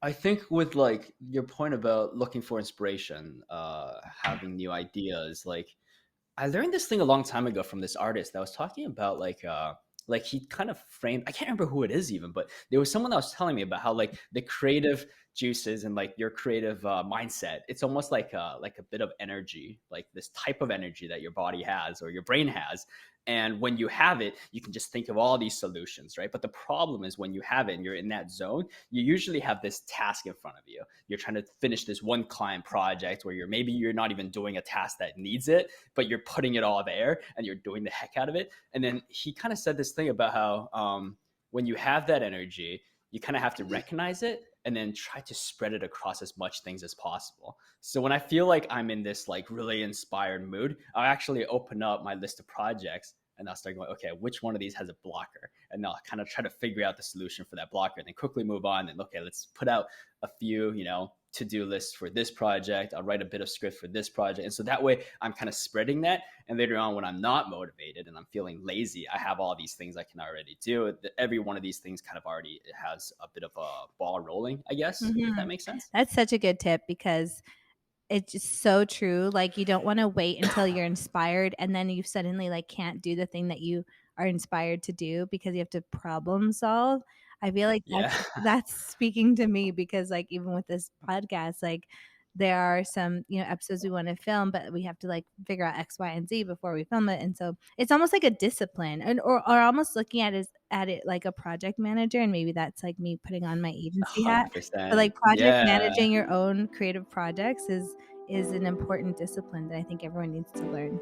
I think with like your point about looking for inspiration, having new ideas, I learned this thing a long time ago from this artist that was talking about like he kind of framed, I can't remember who it is even, but there was someone that was telling me about how like the creative juices and like your creative mindset, it's almost like a bit of energy, like this type of energy that your body has or your brain has. And when you have it, you can just think of all these solutions, right? But the problem is when you have it and you're in that zone, you usually have this task in front of you. You're trying to finish this one client project where you're not even doing a task that needs it, but you're putting it all there and you're doing the heck out of it. And then he kind of said this thing about how when you have that energy, you kind of have to recognize it and then try to spread it across as much things as possible. So when I feel like I'm in this like really inspired mood, I'll actually open up my list of projects and I'll start going, okay, which one of these has a blocker? And I'll kind of try to figure out the solution for that blocker and then quickly move on. And okay, let's put out a few, to-do lists for this project. I'll write a bit of script for this project. And so that way I'm kind of spreading that. And later on, when I'm not motivated and I'm feeling lazy, I have all these things I can already do. Every one of these things kind of already has a bit of a ball rolling, I guess, if that Mhm. makes sense. That's such a good tip because it's just so true. Like, you don't wanna wait until you're inspired and then you suddenly, like, can't do the thing that you are inspired to do because you have to problem solve. I feel like Yeah. that's speaking to me because, like, even with this podcast, like, there are some, episodes we wanna film, but we have to, like, figure out X, Y, and Z before we film it, and so it's almost like a discipline and or almost looking at it like a project manager, and maybe that's, like, me putting on my agency hat, but, 100%. like, project Yeah. managing your own creative projects is an important discipline that I think everyone needs to learn.